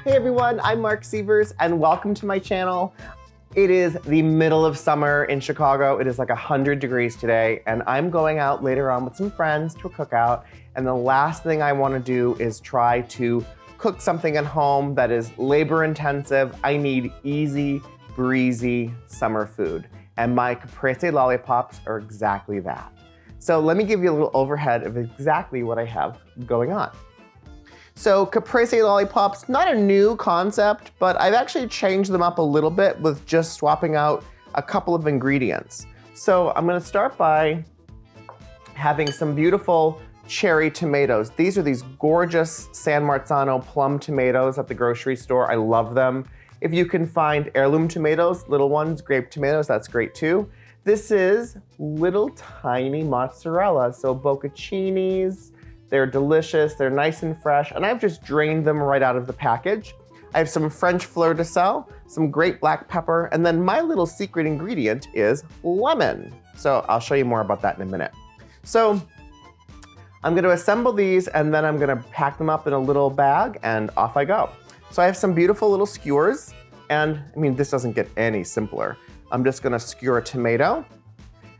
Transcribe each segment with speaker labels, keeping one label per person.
Speaker 1: Hey everyone, I'm Mark Sievers and welcome to my channel. It is the middle of summer in Chicago. It is like 100 degrees today and I'm going out later on with some friends to a cookout, and the last thing I want to do is try to cook something at home that is labor intensive. I need easy, breezy summer food, and my Caprese Lollipops are exactly that. So let me give you a little overhead of exactly what I have going on. So Caprese Lollipops, not a new concept, but I've actually changed them up a little bit with just swapping out a couple of ingredients. So I'm gonna start by having some beautiful cherry tomatoes. These are these gorgeous San Marzano plum tomatoes at the grocery store. I love them. If you can find heirloom tomatoes, little ones, grape tomatoes, that's great too. This is little tiny mozzarella, so bocconcinis. They're delicious, they're nice and fresh, and I've just drained them right out of the package. I have some French fleur de sel, some great black pepper, and then my little secret ingredient is lemon. So I'll show you more about that in a minute. So I'm gonna assemble these and then I'm gonna pack them up in a little bag and off I go. So I have some beautiful little skewers, and I mean, this doesn't get any simpler. I'm just gonna skewer a tomato,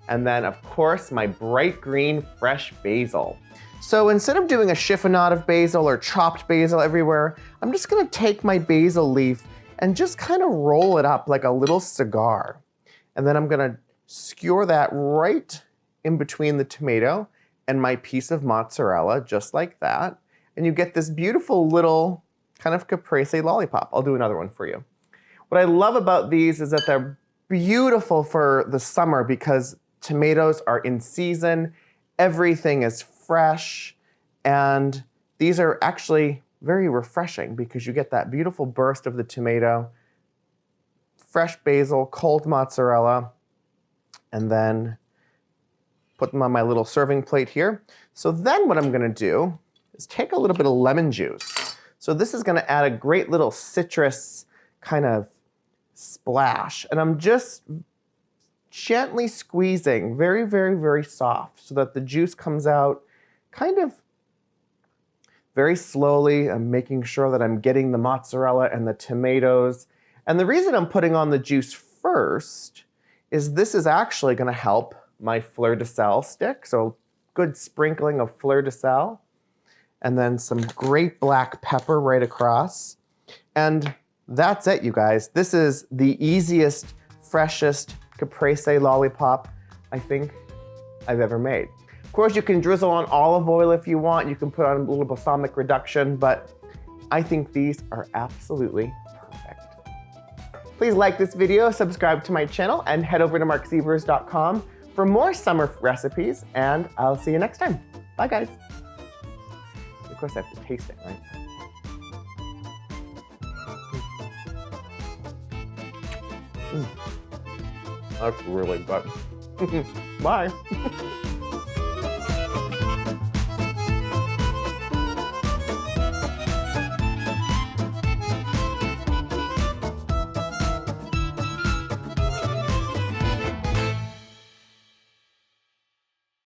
Speaker 1: and then of course my bright green fresh basil. So instead of doing a chiffonade of basil or chopped basil everywhere, I'm just gonna take my basil leaf and just kind of roll it up like a little cigar. And then I'm gonna skewer that right in between the tomato and my piece of mozzarella, just like that. And you get this beautiful little kind of Caprese lollipop. I'll do another one for you. What I love about these is that they're beautiful for the summer because tomatoes are in season, everything is fresh, and these are actually very refreshing because you get that beautiful burst of the tomato, fresh basil, cold mozzarella, and then put them on my little serving plate here. So then what I'm gonna do is take a little bit of lemon juice. So this is gonna add a great little citrus kind of splash, and I'm just gently squeezing, very, very, very soft, so that the juice comes out kind of very slowly. I'm making sure that I'm getting the mozzarella and the tomatoes. And the reason I'm putting on the juice first is this is actually gonna help my fleur de sel stick. So good sprinkling of fleur de sel, and then some great black pepper right across. And that's it, you guys. This is the easiest, freshest Caprese lollipop I think I've ever made. Of course, you can drizzle on olive oil if you want. You can put on a little balsamic reduction, but I think these are absolutely perfect. Please like this video, subscribe to my channel, and head over to marksievers.com for more summer recipes, and I'll see you next time. Bye, guys. Of course, I have to taste it, right? That's really good. Bye.